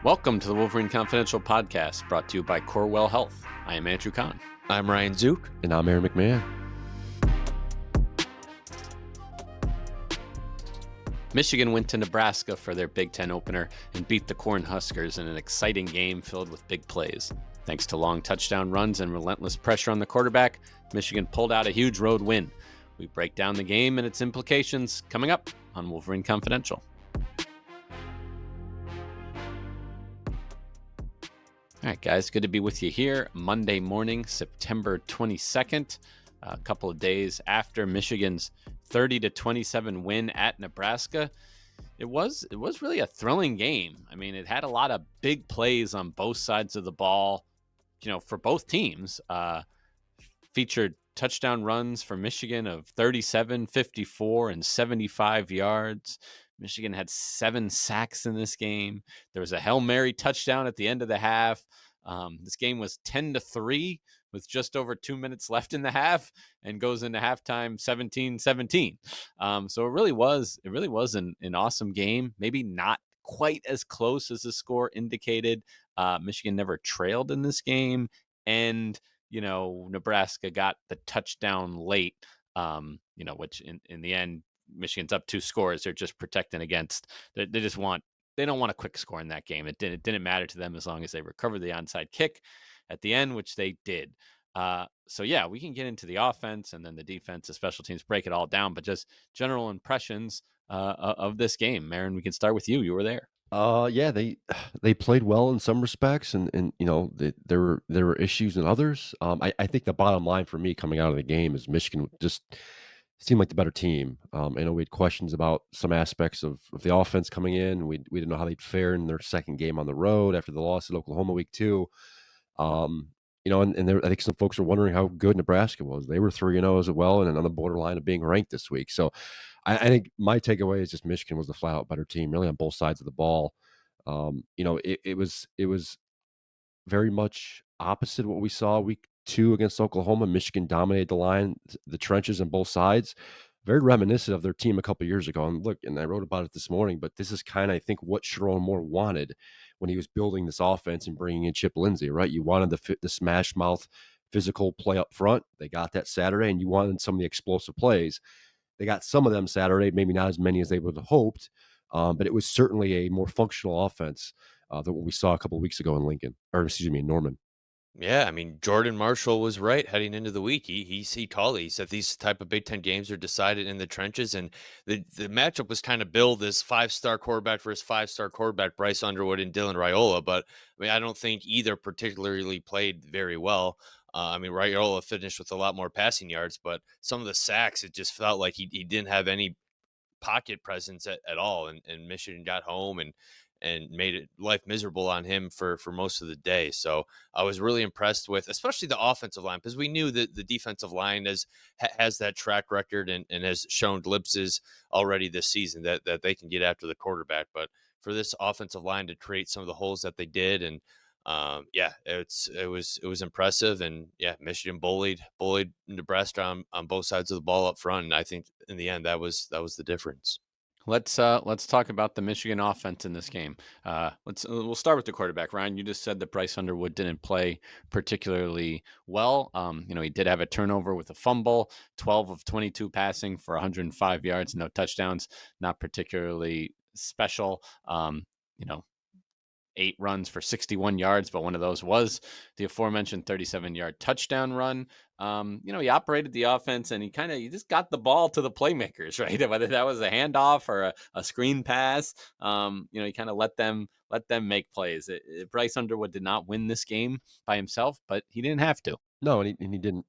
Welcome to the Wolverine Confidential podcast, brought to you by Corewell Health. I am Andrew Kahn. I'm Ryan Zook. And I'm Aaron McMahon. Michigan went to Nebraska for their Big Ten opener and beat the Cornhuskers in an exciting game filled with big plays. Thanks to long touchdown runs and relentless pressure on the quarterback, Michigan pulled out a huge road win. We break down the game and its implications coming up on Wolverine Confidential. All right, guys, good to be with you here Monday morning, September 22nd, a couple of days after Michigan's 30-27 win at Nebraska. It was really a thrilling game. I mean, it had a lot of big plays on both sides of the ball, for both teams. Featured touchdown runs for Michigan of 37, 54, and 75 yards. Michigan had 7 sacks in this game. There was a Hail Mary touchdown at the end of the half. This game was 10-3 with just over 2 minutes left in the half and goes into halftime 17-17. So it really was an awesome game. Maybe not quite as close as the score indicated. Michigan never trailed in this game. And, Nebraska got the touchdown late, which in the end, Michigan's up 2 scores. They're just protecting against. They don't want a quick score in that game. It didn't matter to them as long as they recovered the onside kick at the end, which they did. So yeah, we can get into the offense and then the defense, the special teams, break it all down. But just general impressions of this game. Aaron, we can start with you. You were there. Yeah, they played well in some respects, and there were issues in others. I think the bottom line for me coming out of the game is Michigan just seemed like the better team. I know we had questions about some aspects of the offense coming in. We didn't know how they'd fare in their second game on the road after the loss at Oklahoma week 2. I think some folks are wondering how good Nebraska was. They were 3-0 as well, and on the borderline of being ranked this week. So I think my takeaway is just Michigan was the flat out better team, really on both sides of the ball. It was very much opposite of what we saw week 2 against Oklahoma. Michigan dominated the line, the trenches on both sides. Very reminiscent of their team a couple years ago. And I wrote about it this morning, but this is kind of, I think, what Sharon Moore wanted when he was building this offense and bringing in Chip Lindsey, right? You wanted the smash mouth physical play up front. They got that Saturday, and you wanted some of the explosive plays. They got some of them Saturday, maybe not as many as they would have hoped, but it was certainly a more functional offense than what we saw a couple of weeks ago in Norman. Yeah, I mean, Jordan Marshall was right heading into the week. He called it. He said these type of Big Ten games are decided in the trenches, and the matchup was kind of billed as 5-star quarterback versus 5-star quarterback, Bryce Underwood and Dylan Raiola. But I mean, I don't think either particularly played very well. Raiola finished with a lot more passing yards, but some of the sacks, it just felt like he didn't have any pocket presence at all, and Michigan got home and made it life miserable on him for most of the day. So I was really impressed with, especially the offensive line, because we knew that the defensive line has that track record and has shown glimpses already this season that they can get after the quarterback. But for this offensive line to create some of the holes that they did, and it was impressive. And yeah, Michigan bullied Nebraska on both sides of the ball up front. And I think in the end that was the difference. Let's talk about the Michigan offense in this game. We'll start with the quarterback. Ryan, you just said that Bryce Underwood didn't play particularly well. He did have a turnover with a fumble, 12 of 22 passing for 105 yards, no touchdowns, not particularly special. 8 runs for 61 yards, but one of those was the aforementioned 37-yard touchdown run. He operated the offense, and he just got the ball to the playmakers, right? Whether that was a handoff or a screen pass, he kind of let them make plays. Bryce Underwood did not win this game by himself, but he didn't have to. No, and he didn't.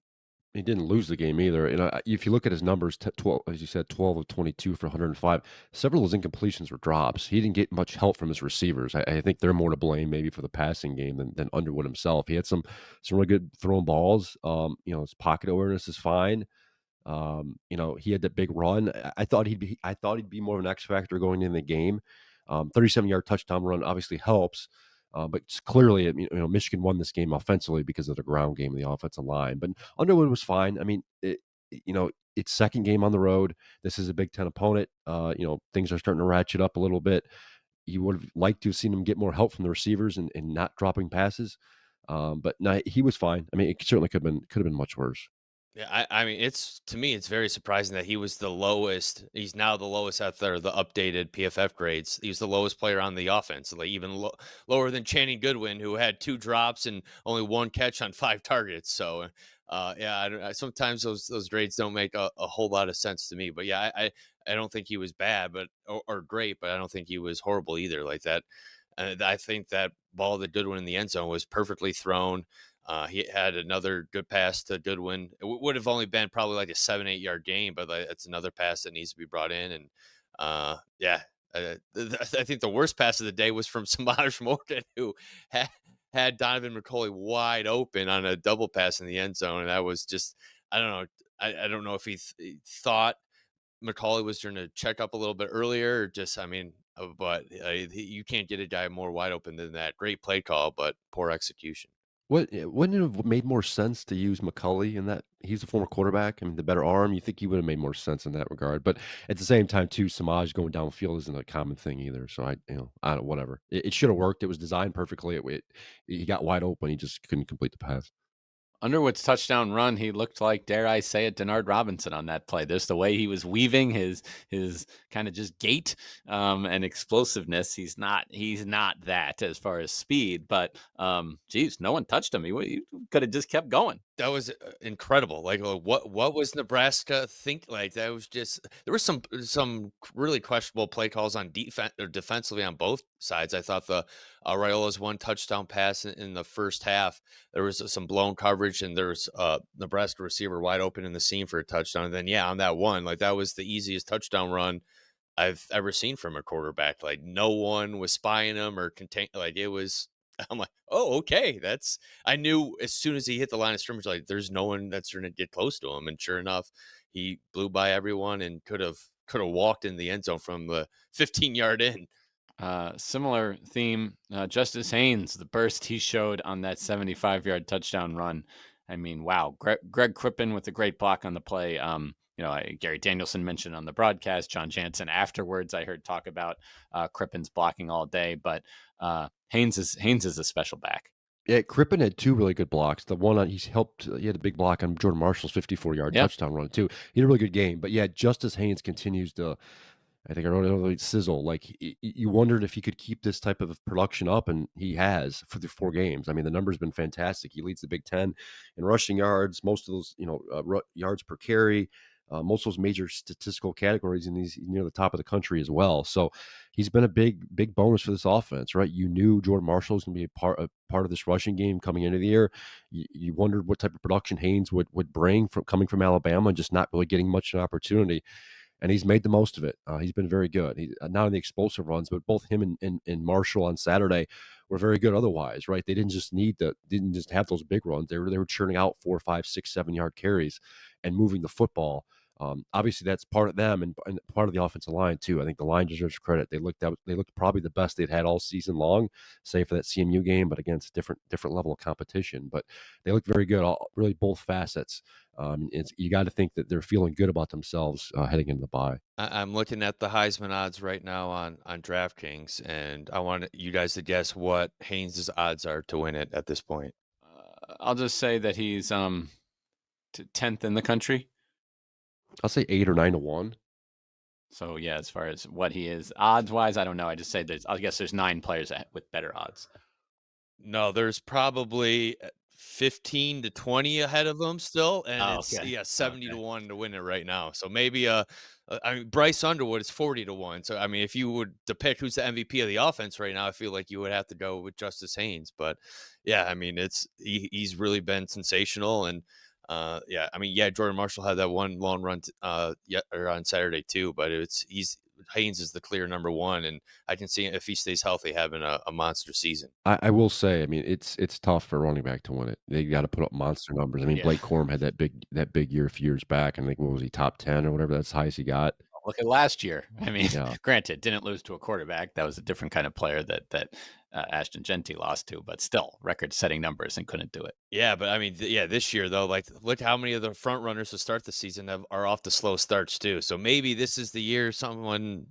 He didn't lose the game either. If you look at his numbers, 12, as you said, 12 of 22 for 105. Several of his incompletions were drops. He didn't get much help from his receivers. I think they're more to blame maybe for the passing game than Underwood himself. He had some really good throwing balls. His pocket awareness is fine. He had that big run. I thought he'd be more of an X factor going into the game. 37-yard touchdown run obviously helps. But clearly, Michigan won this game offensively because of the ground game and the offensive line. But Underwood was fine. I mean, it's second game on the road. This is a Big Ten opponent. Things are starting to ratchet up a little bit. you would have liked to have seen him get more help from the receivers and not dropping passes. But no, he was fine. I mean, it certainly could have been much worse. Yeah, I mean, it's to me, it's very surprising that he was the lowest. He's now the lowest out there, the updated PFF grades. He was the lowest player on the offense, like even lower than Channing Goodwin, who had 2 drops and only 1 catch on 5 targets. So, yeah, sometimes those grades don't make a whole lot of sense to me. But yeah, I don't think he was bad, but or great, but I don't think he was horrible either. Like that, I think that ball that Goodwin in the end zone was perfectly thrown. He had another good pass to Goodwin. It would have only been probably like a 7, 8 yard gain, but like, it's another pass that needs to be brought in. And yeah, I think the worst pass of the day was from Samaj Morgan, who had, had Donovan McCulley wide open on a double pass in the end zone. And that was just, I don't know. I don't know if he thought McCauley was trying to check up a little bit earlier, or just, I mean, but you can't get a guy more wide open than that. Great play call, but poor execution. Wouldn't it have made more sense to use McCulley in that he's a former quarterback? I mean, the better arm, you think he would have made more sense in that regard. But at the same time, too, Samaj going downfield isn't a common thing either. So I don't whatever. It should have worked. It was designed perfectly. He got wide open. He just couldn't complete the pass. Underwood's touchdown run, he looked like, dare I say it, Denard Robinson on that play. There's the way he was weaving his kind of just gait and explosiveness. He's not that as far as speed, but geez, no one touched him. He could have just kept going. That was incredible. Like, what was Nebraska think? Like, that was just there was some really questionable play calls on defense or defensively on both sides. I thought the Raiola's 1 touchdown pass in the first half, there was some blown coverage, and there was Nebraska receiver wide open in the seam for a touchdown. And then yeah, on that one, like that was the easiest touchdown run I've ever seen from a quarterback. Like no one was spying him or contain. Like it was. I'm like, oh, okay. That's I knew as soon as he hit the line of scrimmage, like there's no one that's going to get close to him. And sure enough, he blew by everyone and could have walked in the end zone from the 15-yard in. Similar theme, Justice Haynes, the burst he showed on that 75-yard touchdown run. I mean, wow. Greg Crippen with a great block on the play. Gary Danielson mentioned on the broadcast. John Jansen afterwards, I heard talk about Crippen's blocking all day. But Haynes is a special back. Yeah, Crippen had 2 really good blocks. The one on he's helped he had a big block on Jordan Marshall's 54-yard Yep. touchdown run too. He had a really good game. But yeah, Justice Haynes continues to I think I wrote it really sizzle. Like you wondered if he could keep this type of production up, and he has for the 4 games. I mean, the number's been fantastic. He leads the Big Ten in rushing yards, most of those, yards per carry, most of those major statistical categories, and he's near the top of the country as well. So he's been a big bonus for this offense, right? You knew Jordan Marshall was going to be a part of this rushing game coming into the year. You wondered what type of production Haynes would bring from coming from Alabama and just not really getting much of an opportunity, and he's made the most of it. He's been very good. Not in the explosive runs, but both him and Marshall on Saturday were very good. Otherwise, right? They didn't just have those big runs. They were churning out 4, 5, 6, 7 yard carries and moving the football. Obviously, that's part of them and part of the offensive line too. I think the line deserves credit. They looked probably the best they'd had all season long, save for that CMU game, but against different level of competition. But they look very good. Really, both facets. You got to think that they're feeling good about themselves heading into the bye. I'm looking at the Heisman odds right now on DraftKings, and I want you guys to guess what Haynes' odds are to win it at this point. I'll just say that he's 10th in the country. I'll say 8 or 9 to 1. So yeah, as far as what he is odds wise, I don't know. I guess there's 9 players with better odds. No, there's probably 15 to 20 ahead of them still, and Oh, it's okay. 70 to Okay. 1 to win it right now. So maybe I mean Bryce Underwood is 40 to 1. So I mean if you would to pick who's the MVP of the offense right now, I feel like you would have to go with Justice Haynes. But yeah, I mean he's really been sensational. And yeah, I mean yeah, Jordan Marshall had that one long run or on Saturday too, but he's Haynes is the clear number one, and I can see if he stays healthy having a monster season. I will say, I mean, it's tough for a running back to win it. They got to put up monster numbers. I mean, Yeah. Blake Corum had that big year a few years back. I think what was he top 10 or whatever? That's the highest he got. Look at last year. I mean, Yeah. granted, didn't lose to a quarterback. That was a different kind of player that Ashton Genty lost to, but still record-setting numbers and couldn't do it. Yeah, but I mean, yeah, this year though, like look how many of the front runners to start the season are off the slow starts too. So maybe this is the year someone,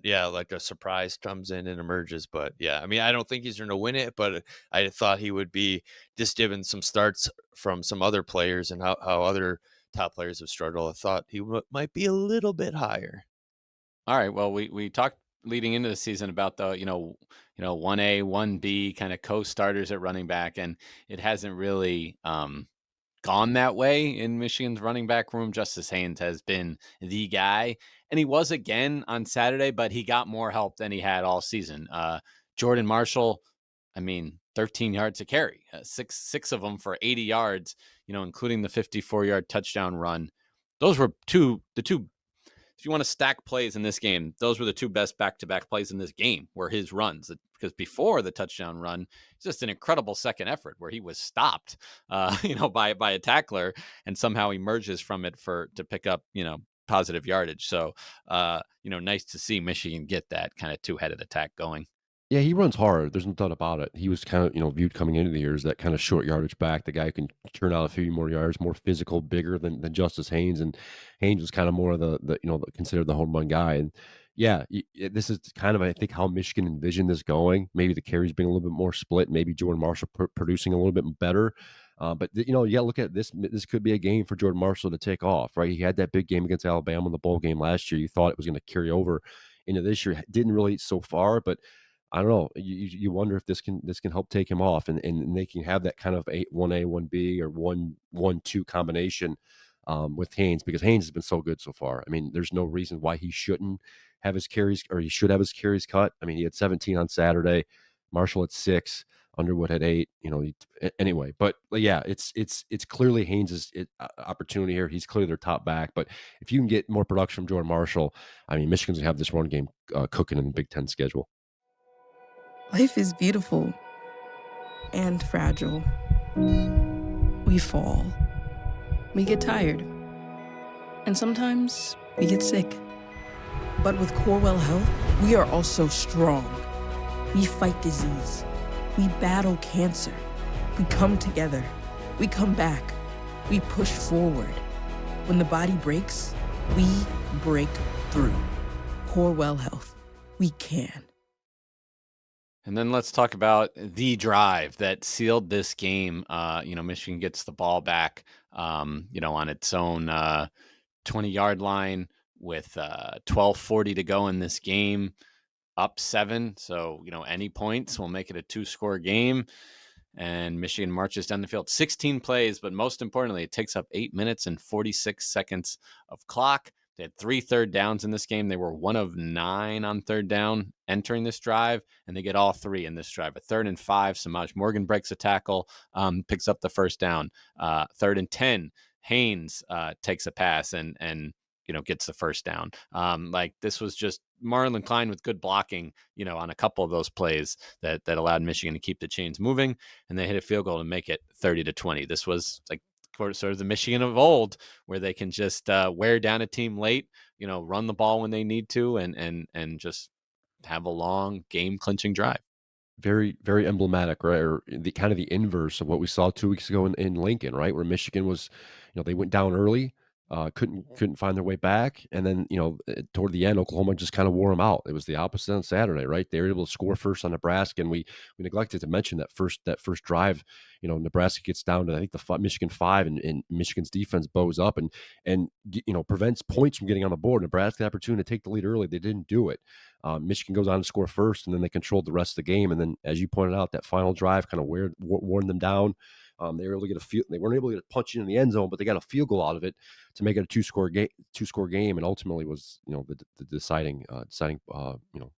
yeah, like a surprise comes in and emerges. But yeah, I mean, I don't think he's going to win it, but I thought he would be just given some starts from some other players and how other top players have struggled. I thought he might be a little bit higher. All right. Well, we talked leading into the season about the 1A 1B kind of co-starters at running back, and it hasn't really gone that way in Michigan's running back room. Justice Haynes has been the guy, and he was again on Saturday, but he got more help than he had all season. Jordan Marshall, I mean, 13 yards a carry, six of them for 80 yards, including the 54-yard touchdown run. Those were the two. If you want to stack plays in this game, those were the two best back-to-back plays in this game were his runs. Because before the touchdown run, it's just an incredible second effort where he was stopped, by a tackler and somehow emerges from it to pick up, positive yardage. So, nice to see Michigan get that kind of two-headed attack going. Yeah, he runs hard. There's no doubt about it. He was kind of, viewed coming into the year as that kind of short yardage back. The guy who can turn out a few more yards, more physical, bigger than Justice Haynes. And Haynes was kind of more of considered the home run guy. And yeah, this is kind of, I think, how Michigan envisioned this going. Maybe the carries being a little bit more split. Maybe Jordan Marshall producing a little bit better. Look at this. This could be a game for Jordan Marshall to take off, right? He had that big game against Alabama in the bowl game last year. You thought it was going to carry over into this year. Didn't really so far, but I don't know. You wonder if this can help take him off, and they can have that kind of 1A 1B or 1-1-2 combination with Haynes, because Haynes has been so good so far. I mean, there's no reason why he shouldn't have his carries, or he should have his carries cut. I mean, he had 17 on Saturday, Marshall had 6, Underwood had 8. Anyway, but yeah, it's clearly Haynes' opportunity here. He's clearly their top back, but if you can get more production from Jordan Marshall, I mean, Michigan's gonna have this run game cooking in the Big Ten schedule. Life is beautiful and fragile. We fall. We get tired. And sometimes we get sick. But with Corewell Health, we are also strong. We fight disease. We battle cancer. We come together. We come back. We push forward. When the body breaks, we break through. Corewell Health. We can. And then let's talk about the drive that sealed this game. Michigan gets the ball back, on its own 20-yard line with 12:40 to go in this game, up 7. So, any points will make it a 2-score game. And Michigan marches down the field 16 plays, but most importantly, it takes up 8 minutes and 46 seconds of clock. They had 3 third downs in this game. They were 1 of 9 on third down entering this drive, and they get all 3 in this drive. A 3rd and 5, Samaj Morgan breaks a tackle, picks up the first down. 3rd and 10, Haynes takes a pass and gets the first down. This was just Marlon Klein with good blocking, on a couple of those plays that allowed Michigan to keep the chains moving, and they hit a field goal to make it 30-20. This was like sort of the Michigan of old, where they can just wear down a team late, run the ball when they need to, and just have a long game clinching drive. Very, very emblematic, right? Or the kind of the inverse of what we saw 2 weeks ago in Lincoln, right? Where Michigan was, they went down early, couldn't find their way back, and then toward the end, Oklahoma just kind of wore them out. It was the opposite on Saturday, right? They were able to score first on Nebraska, and we neglected to mention that first drive. Nebraska gets down to, I think, the Michigan 5, and Michigan's defense bows up and prevents points from getting on the board. Nebraska had the opportunity to take the lead early. They didn't do it. Michigan goes on to score first, and then they controlled the rest of the game. And then, as you pointed out, that final drive kind of worn them down. They were able to get they weren't able to get a punch in the end zone, but they got a field goal out of it to make it a two-score game, and ultimately was the deciding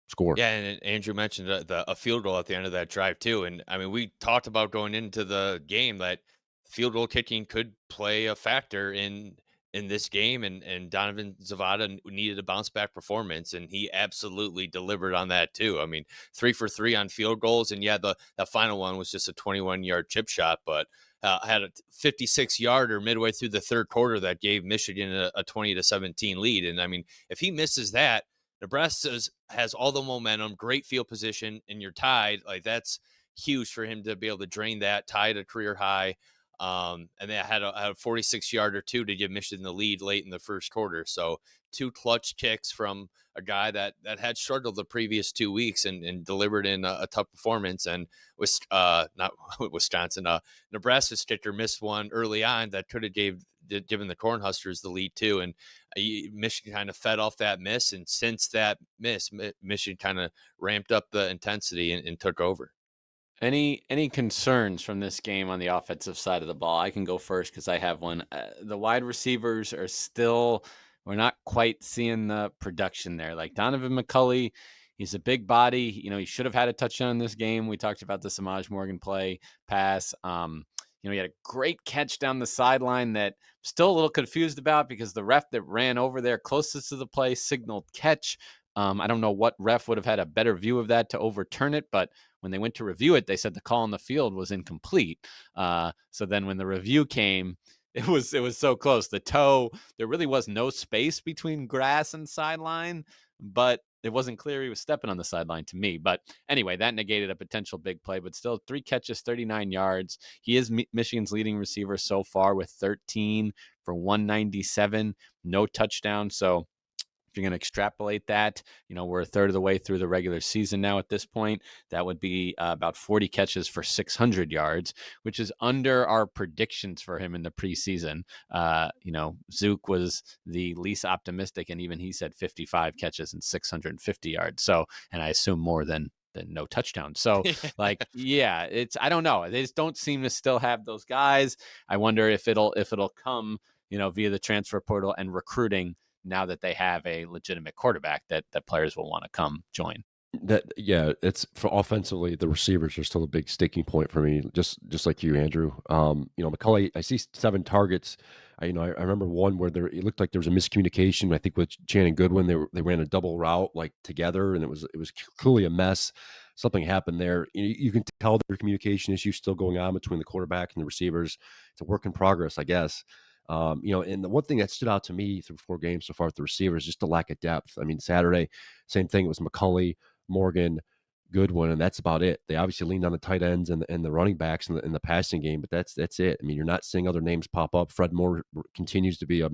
score. Yeah, and Andrew mentioned a field goal at the end of that drive too. And I mean, we talked about going into the game that field goal kicking could play a factor in this game, and Donovan Zavada needed a bounce back performance, and he absolutely delivered on that too. I mean, 3 for 3 on field goals, and yeah, the final one was just a 21-yard chip shot, but had a 56-yarder midway through the third quarter that gave Michigan a 20-17 lead. And I mean, if he misses that, Nebraska has all the momentum, great field position, and you're tied. Like, that's huge for him to be able to drain that, tied a career high. And they had a 46-yarder too to give Michigan the lead late in the first quarter. So 2 clutch kicks from a guy that had struggled the previous 2 weeks and delivered in a tough performance. And was not Wisconsin, Nebraska's kicker missed one early on that could have given the Cornhuskers the lead too. And Michigan kind of fed off that miss. And since that miss, Michigan kind of ramped up the intensity and took over. Any concerns from this game on the offensive side of the ball? I can go first because I have one. The wide receivers are still, we're not quite seeing the production there. Like Donovan McCulley, he's a big body. He should have had a touchdown in this game. We talked about the Samaj Morgan pass. He had a great catch down the sideline that I'm still a little confused about because the ref that ran over there closest to the play signaled catch. I don't know what ref would have had a better view of that to overturn it, but when they went to review it, they said the call on the field was incomplete. So then when the review came, it was so close. The toe, there really was no space between grass and sideline, but it wasn't clear he was stepping on the sideline to me. But anyway, that negated a potential big play, but still 3 catches, 39 yards. He is Michigan's leading receiver so far with 13 for 197, no touchdown. So if you're going to extrapolate that, we're a third of the way through the regular season now at this point. That would be about 40 catches for 600 yards, which is under our predictions for him in the preseason. Zook was the least optimistic, and even he said 55 catches and 650 yards. So, and I assume more than no touchdowns. So I don't know. They just don't seem to still have those guys. I wonder if it'll come, via the transfer portal and recruiting, now that they have a legitimate quarterback that players will want to come join. It's for offensively, the receivers are still a big sticking point for me, just like you, Andrew. McCulley, I see 7 targets. I remember one where it looked like there was a miscommunication. I think with Channing Goodwin, they ran a double route like together, and it was clearly a mess. Something happened there. You can tell there are communication issues still going on between the quarterback and the receivers. It's a work in progress, I guess. And the one thing that stood out to me through 4 games so far with the receivers is just the lack of depth. I mean, Saturday, same thing. It was McCulley, Morgan, Goodwin, and that's about it. They obviously leaned on the tight ends and the running backs in the passing game, but that's it. I mean, you're not seeing other names pop up. Fred Moore continues to be a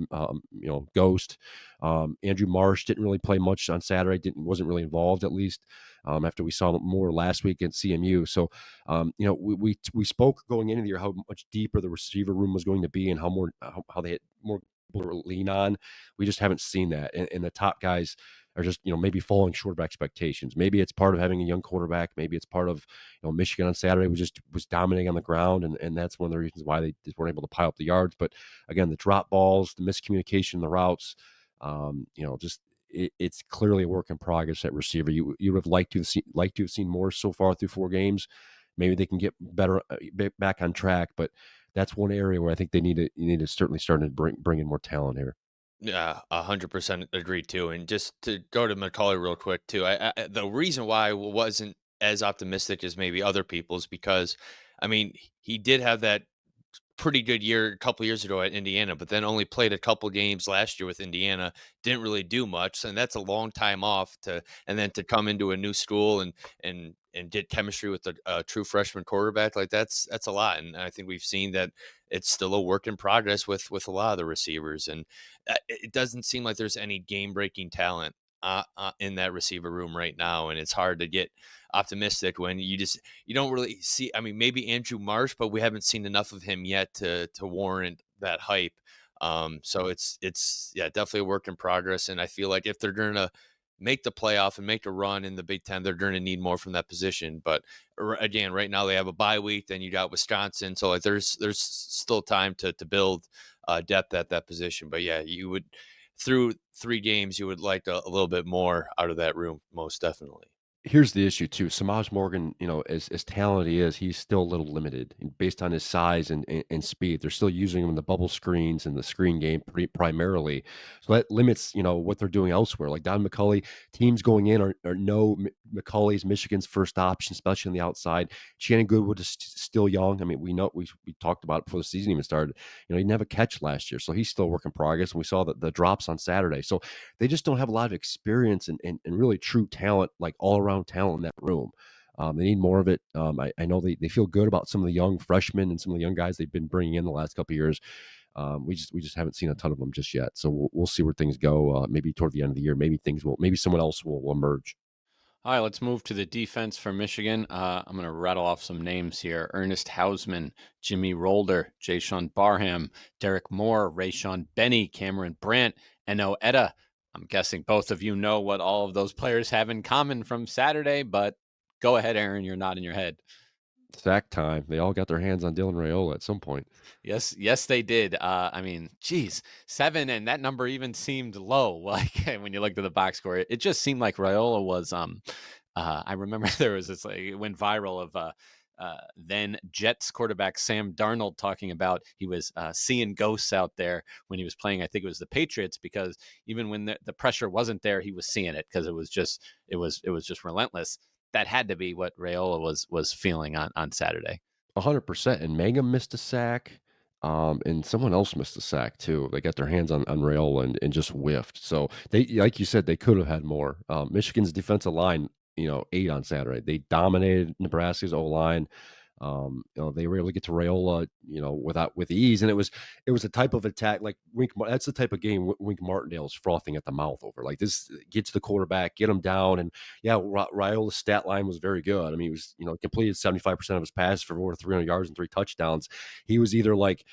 ghost. Andrew Marsh didn't really play much on Saturday. Wasn't really involved, at least after we saw more last week at CMU. So we spoke going into the year how much deeper the receiver room was going to be and how they had more people to lean on. We just haven't seen that, and the top guys are just maybe falling short of expectations. Maybe it's part of having a young quarterback. Maybe it's part of Michigan on Saturday was dominating on the ground, and that's one of the reasons why they just weren't able to pile up the yards. But again, the drop balls, the miscommunication, the routes, it's clearly a work in progress at receiver. You would have liked to have seen more so far through 4 games. Maybe they can get better back on track, but that's one area where I think you need to certainly start to bring in more talent here. Yeah, 100% agree too. And just to go to McCulley real quick too, the reason why I wasn't as optimistic as maybe other people is because, I mean, he did have that pretty good year a couple years ago at Indiana, but then only played a couple games last year with Indiana. Didn't really do much, and that's a long time off and then to come into a new school and get chemistry with a true freshman quarterback, like that's a lot. And I think we've seen that it's still a work in progress with a lot of the receivers, and it doesn't seem like there's any game breaking talent in that receiver room right now, and it's hard to get optimistic when you don't really see. I mean, maybe Andrew Marsh, but we haven't seen enough of him yet to warrant that hype. So it's definitely a work in progress, and I feel like if they're gonna make the playoff and make a run in the Big Ten, they're going to need more from that position. But again, right now they have a bye week. Then you got Wisconsin, so like there's still time to build depth at that position. But yeah, you would through 3 games, you would like a little bit more out of that room, most definitely. Here's the issue too. Samaj Morgan, as talented he is, he's still a little limited based on his size and speed. They're still using him in the bubble screens and the screen game primarily. So that limits, what they're doing elsewhere. Like Don McCulley, teams going in are no McCulley's Michigan's first option, especially on the outside. Shannon Goodwood is still young. I mean, we know we talked about it before the season even started. He didn't have a catch last year, so he's still a work in progress. And we saw the drops on Saturday. So they just don't have a lot of experience and really true talent, like all around talent in that room. They need more of it. I know they feel good about some of the young freshmen and some of the young guys they've been bringing in the last couple of years. We just haven't seen a ton of them just yet. So we'll see where things go. Maybe toward the end of the year, maybe someone else will emerge. All right, let's move to the defense for Michigan. I'm going to rattle off some names here. Ernest Hausman, Jimmy Rolder, Jayshawn Barham, Derek Moore, Rayshawn Benny, Cameron Brandt, Eno Etta. I'm guessing both of you know what all of those players have in common from Saturday, but go ahead, Aaron. You're nodding your head. Sack time. They all got their hands on Dylan Raiola at some point. Yes, they did. I mean, geez, 7, and that number even seemed low. Like when you looked at the box score, it just seemed like Raiola was. I remember there was this, like, it went viral of then Jets quarterback Sam Darnold talking about he was seeing ghosts out there when he was playing. I think it was the Patriots, because even when the pressure wasn't there, he was seeing it because it was just relentless. That had to be what Raiola was feeling on Saturday. 100%. And Mangum missed a sack. And someone else missed a sack too. They got their hands on Raiola and just whiffed. So they, like you said, they could have had more. Michigan's defensive line, 8 on Saturday. They dominated Nebraska's O line. They were able to get to Raiola, with ease, and it was a type of attack like Wink. That's the type of game Wink Martindale's frothing at the mouth over. Like this, get to the quarterback, get him down, and yeah, Raiola's stat line was very good. I mean, he was completed 75% of his passes for over 300 yards and 3 touchdowns. He was either like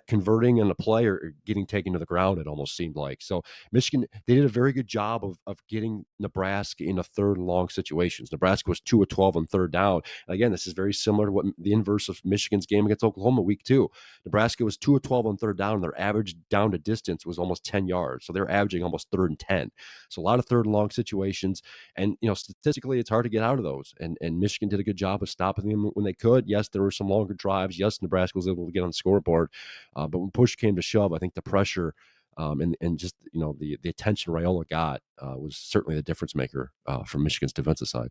converting in a play or getting taken to the ground. It almost seemed like. So Michigan, they did a very good job of getting Nebraska into third and long situations. Nebraska was 2 of 12 on third down. Again, this is very similar to what the inverse of Michigan's game against Oklahoma week 2. Nebraska was 2 of 12 on third down, and their average down to distance was almost 10 yards. So they're averaging almost third and 10. So a lot of third and long situations. And, statistically, it's hard to get out of those. And Michigan did a good job of stopping them when they could. Yes, there were some longer drives. Yes, Nebraska was able to get on the scoreboard. But when push came to shove, I think the pressure and just, the attention Raiola got was certainly the difference maker from Michigan's defensive side.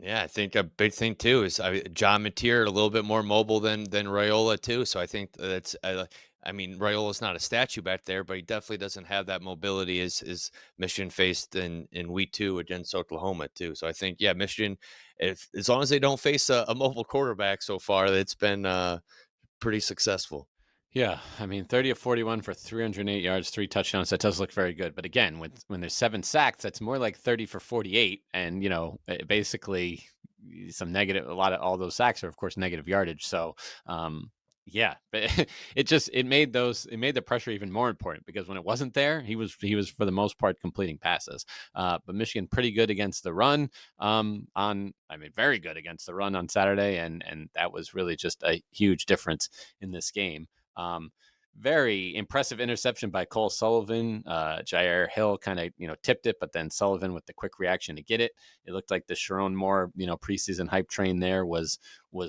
Yeah, I think a big thing too is John Mateer a little bit more mobile than Raiola too. So I think that's I mean Raiola's not a statue back there, but he definitely doesn't have that mobility as Michigan faced in week 2 against Oklahoma too. So I think Michigan, if as long as they don't face a mobile quarterback so far, it's been pretty successful. Yeah, I mean, 30 of 41 for 308 yards, 3 touchdowns. That does look very good. But again, when there's 7 sacks, that's more like 30 for 48. And, basically some negative, a lot of all those sacks are, of course, negative yardage. So, yeah, but it made the pressure even more important, because when it wasn't there, he was for the most part completing passes. But Michigan pretty good against the run very good against the run on Saturday. And that was really just a huge difference in this game. Very impressive interception by Cole Sullivan. Jair Hill kind of, tipped it, but then Sullivan with the quick reaction to get it. It looked like the Sharon Moore, preseason hype train there was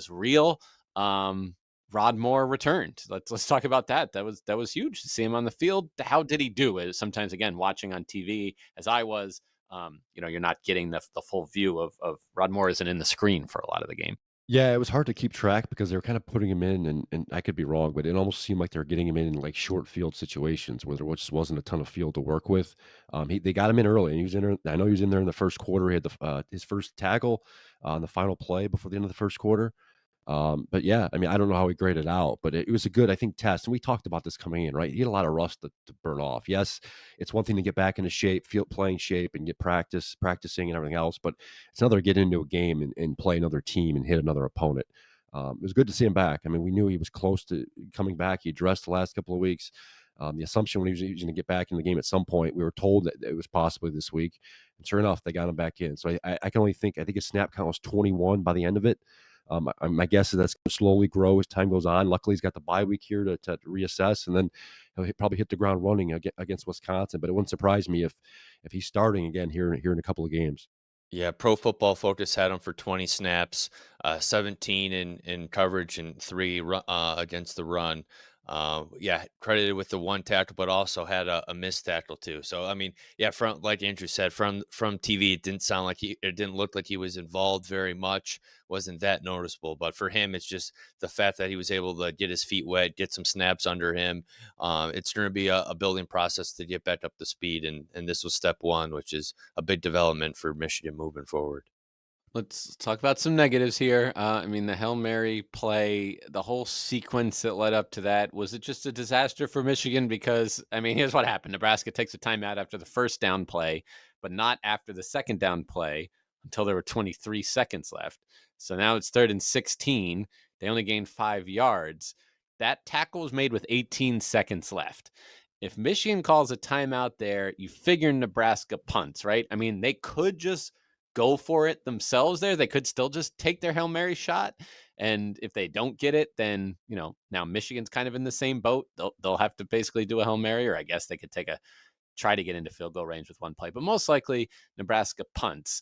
real. Rod Moore returned. Let's talk about that. That was huge to see him on the field. How did he do? Sometimes, again, watching on TV, as I was, you're not getting the full view of Rod Moore isn't in the screen for a lot of the game. Yeah, it was hard to keep track because they were kind of putting him in, and I could be wrong, but it almost seemed like they were getting him in like short field situations where there just wasn't a ton of field to work with. They got him in early, and he was in there. I know he was in there in the first quarter. He had his first tackle on the final play before the end of the first quarter. But yeah, I mean, I don't know how he graded out, but it was a good, I think, test. And we talked about this coming in, right? He had a lot of rust to burn off. Yes, it's one thing to get back into shape, playing shape, and get practicing and everything else, but it's another to get into a game and play another team and hit another opponent. It was good to see him back. I mean, we knew he was close to coming back. He dressed the last couple of weeks. The assumption when he was going to get back in the game at some point, we were told that it was possibly this week. And sure enough, they got him back in. So I can only think, I think his snap count was 21 by the end of it. My guess is that's going to slowly grow as time goes on. Luckily, he's got the bye week here to reassess, and then he'll probably hit the ground running against Wisconsin. But it wouldn't surprise me if he's starting again here in a couple of games. Yeah, Pro Football Focus had him for 20 snaps, 17 in coverage and 3 against the run. Yeah, credited with the 1 tackle, but also had a missed tackle too. So I mean, yeah, from like Andrew said, from TV, it didn't sound like it didn't look like he was involved very much. Wasn't that noticeable? But for him, it's just the fact that he was able to get his feet wet, get some snaps under him. It's going to be a building process to get back up to speed, and this was step one, which is a big development for Michigan moving forward. Let's talk about some negatives here. I mean, the Hail Mary play, the whole sequence that led up to that, was it just a disaster for Michigan? Because, I mean, here's what happened: Nebraska takes a timeout after the first down play, but not after the second down play until there were 23 seconds left. So now it's 3rd and 16. They only gained 5 yards. That tackle was made with 18 seconds left. If Michigan calls a timeout there, you figure Nebraska punts, right? I mean, they could just go for it themselves there. They could still just take their Hail Mary shot. And if they don't get it, then, now Michigan's kind of in the same boat. They'll have to basically do a Hail Mary, or I guess they could try to get into field goal range with one play. But most likely Nebraska punts.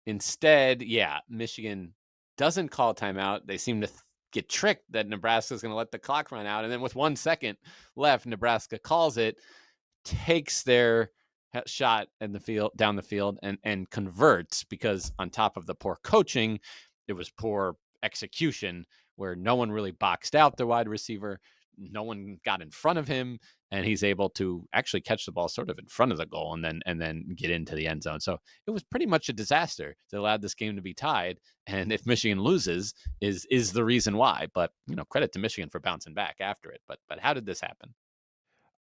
Instead, yeah, Michigan doesn't call a timeout. They seem to get tricked that Nebraska is going to let the clock run out. And then with 1 second left, Nebraska calls it, takes their shot in the field, down the field, and converts, because on top of the poor coaching, it was poor execution, where no one really boxed out the wide receiver, no one got in front of him, and he's able to actually catch the ball sort of in front of the goal and then get into the end zone. So it was pretty much a disaster that allowed this game to be tied. And if Michigan loses, is the reason why. But credit to Michigan for bouncing back after it. But how did this happen?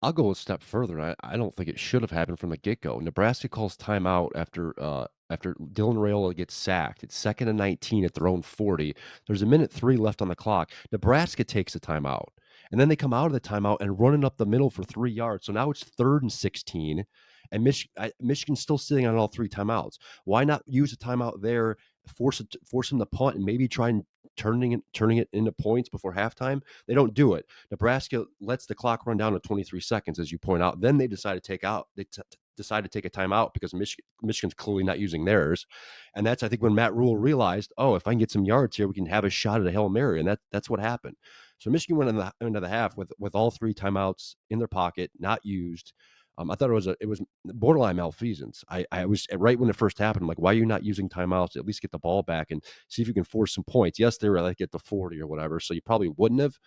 I'll go a step further. I don't think it should have happened from the get-go. Nebraska calls timeout after Dylan Raiola gets sacked. It's 2nd and 19 at their own 40. There's a minute 3 left on the clock. Nebraska takes a timeout, and then they come out of the timeout and run it up the middle for 3 yards. So now it's 3rd and 16, and Michigan's still sitting on all 3 timeouts. Why not use a timeout there, force them to punt, and maybe try and turning it into points before halftime? They don't do it. Nebraska lets the clock run down to 23 seconds, as you point out. Then they decide to take out. Decide to take a timeout because Michigan's clearly not using theirs, and that's, I think, when Matt Rule realized, oh, if I can get some yards here, we can have a shot at a Hail Mary, and that's what happened. So Michigan went into the half with all 3 timeouts in their pocket, not used. I thought it was borderline malfeasance. I was right when it first happened. I'm like, why are you not using timeouts? At least get the ball back and see if you can force some points. Yes, they were like at the 40 or whatever, so you probably wouldn't have.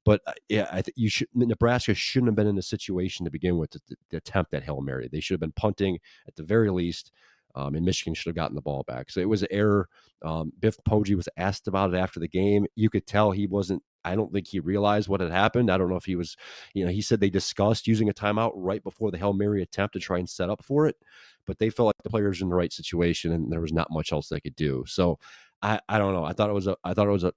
But yeah, I think Nebraska shouldn't have been in a situation to begin with to attempt that Hail Mary. They should have been punting at the very least, and Michigan should have gotten the ball back. So it was an error. Biff Poggi was asked about it after the game. You could tell he wasn't. I don't think he realized what had happened. I don't know if he was, he said they discussed using a timeout right before the Hail Mary attempt to try and set up for it, but they felt like the players were in the right situation and there was not much else they could do. So I don't know. I thought it was a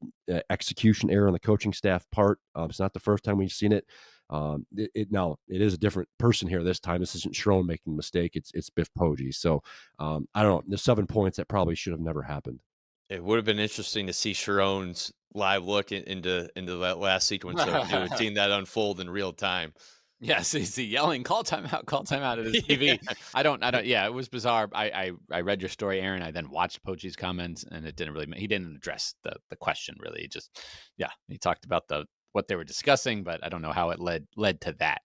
execution error on the coaching staff part. It's not the first time we've seen it. Now it is a different person here this time. This isn't Schroen making the mistake. It's Biff Poggi. So I don't know. The 7 points that probably should have never happened. It would have been interesting to see Sharon's live look into that last sequence of seeing that unfold in real time. Yes, is he yelling, "Call timeout" at his TV? Yeah. I don't. Yeah, it was bizarre. I read your story, Aaron. I then watched Pochi's comments, and it didn't really. He didn't address the question really. He just, yeah, he talked about what they were discussing, but I don't know how it led to that.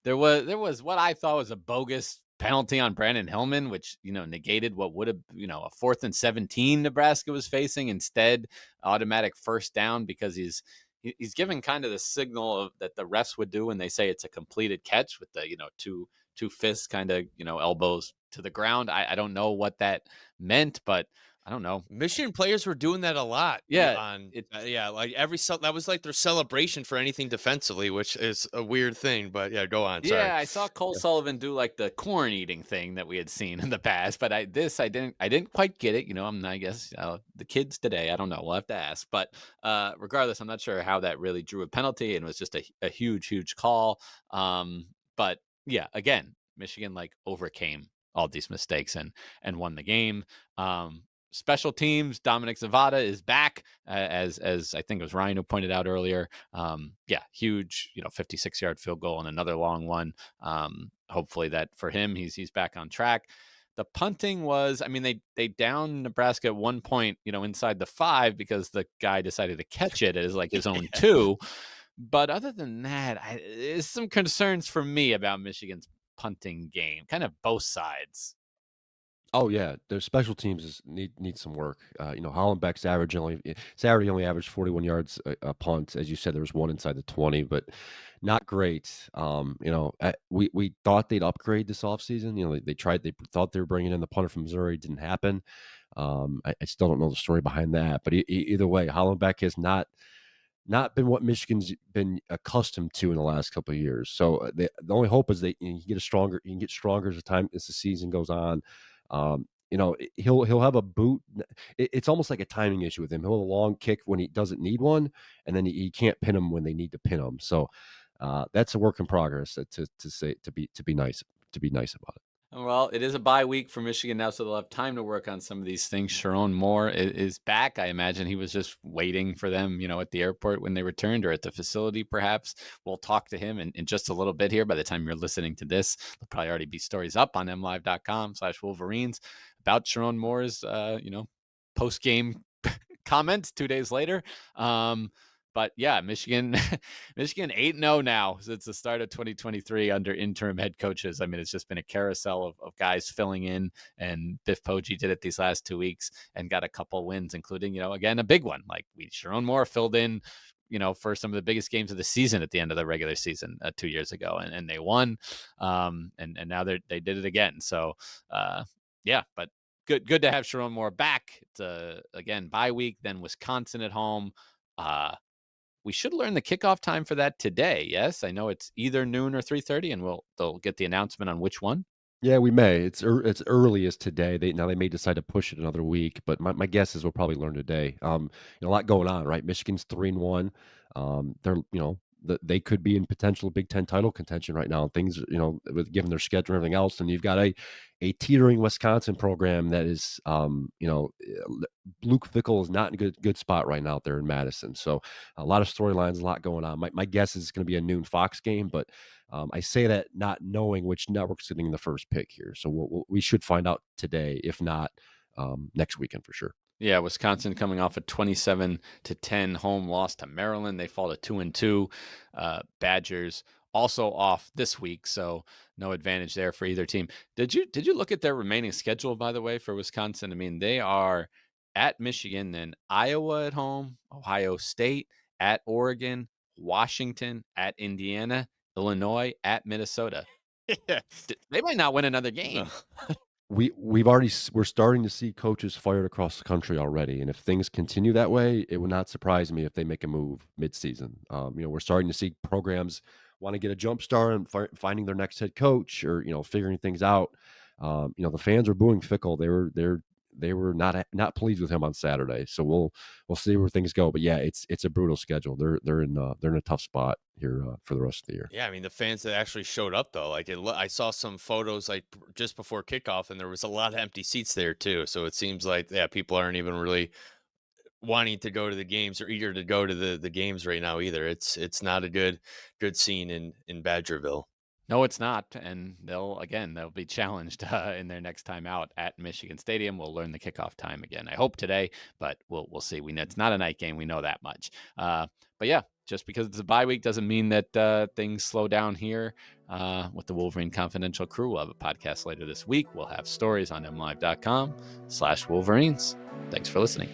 There was what I thought was a bogus penalty on Brandon Hillman, which negated what would have a 4th and 17 Nebraska was facing. Instead, automatic first down, because he's giving kind of the signal that the refs would do when they say it's a completed catch, with the two fists kind of elbows to the ground. I don't know what that meant, but I don't know. Michigan players were doing that a lot. Yeah, Like that was like their celebration for anything defensively, which is a weird thing. But yeah, go on. Sorry. Yeah, I saw Cole Sullivan do like the corn eating thing that we had seen in the past, but I didn't quite get it. I guess the kids today, I don't know. We'll have to ask. But regardless, I'm not sure how that really drew a penalty, and it was just a huge call. But yeah, again, Michigan overcame all these mistakes and won the game. Special teams, Dominic Zavada is back, as I think it was Ryan who pointed out earlier. Yeah, huge, 56-yard field goal and another long one. Hopefully that for him, he's back on track. The punting was, I mean, they downed Nebraska at one point, inside the 5 because the guy decided to catch it as like his own 2. But other than that, there's some concerns for me about Michigan's punting game, kind of both sides. Oh yeah, their special teams need some work. Hollenbeck's average Saturday only averaged 41 yards a punt. As you said, there was one inside the 20, but not great. We thought they'd upgrade this offseason. They thought they were bringing in the punter from Missouri. It didn't happen. I still don't know the story behind that, but either way, Hollenbeck has not been what Michigan's been accustomed to in the last couple of years. So the only hope is that you can get stronger as the season goes on. He'll have a boot. It's almost like a timing issue with him. He'll have a long kick when he doesn't need one, and then he can't pin him when they need to pin him. So that's a work in progress. To be nice about it. Well, it is a bye week for Michigan now, so they'll have time to work on some of these things. Sharon Moore is back. I imagine he was just waiting for them, at the airport when they returned or at the facility, perhaps. We'll talk to him in just a little bit here. By the time you're listening to this, there'll probably already be stories up on MLive.com/Wolverines about Sharon Moore's, post-game comments 2 days later. But yeah, Michigan 8-0 now since the start of 2023 under interim head coaches. I mean, it's just been a carousel of guys filling in, and Biff Poggi did it these last 2 weeks and got a couple wins, including, again, a big one. Like Sharon Moore filled in, for some of the biggest games of the season at the end of the regular season 2 years ago, and they won. And now they did it again. So yeah, but good to have Sharon Moore back. It's again, bye week, then Wisconsin at home. We should learn the kickoff time for that today. Yes, I know it's either noon or 3:30, and they'll get the announcement on which one. Yeah, we may. It's early as today. They may decide to push it another week, but my guess is we'll probably learn today. A lot going on, right? Michigan's 3-1. They're they could be in potential Big Ten title contention right now. Things, given their schedule and everything else, and you've got a teetering Wisconsin program that is, Luke Fickell is not in a good spot right now out there in Madison. So a lot of storylines, a lot going on. My guess is it's going to be a noon Fox game, but I say that not knowing which network's getting the first pick here. So we should find out today, if not next weekend for sure. Yeah, Wisconsin coming off a 27-10 home loss to Maryland. They fall to 2-2. Badgers also off this week, so no advantage there for either team. Did you look at their remaining schedule, by the way, for Wisconsin? I mean, they are at Michigan, then Iowa at home, Ohio State, at Oregon, Washington, at Indiana, Illinois, at Minnesota. Yeah. They might not win another game. We're starting to see coaches fired across the country already, and if things continue that way, it would not surprise me if they make a move midseason. We're starting to see programs want to get a jump start and finding their next head coach, or figuring things out. The fans are booing Fickell. They were not pleased with him on Saturday. So we'll see where things go. But yeah, it's a brutal schedule. They're in a tough spot here for the rest of the year. Yeah, I mean, the fans that actually showed up though, I saw some photos like just before kickoff, and there was a lot of empty seats there too. So it seems like people aren't even really wanting to go to the games or eager to go to the games right now either. It's not a good scene in Badgerville. No, it's not, and they'll be challenged in their next time out at Michigan Stadium. We'll learn the kickoff time again. I hope today, but we'll see. We know it's not a night game. We know that much. But yeah, just because it's a bye week doesn't mean that things slow down here with the Wolverine Confidential crew. We'll have a podcast later this week. We'll have stories on MLive.com/Wolverines. Thanks for listening.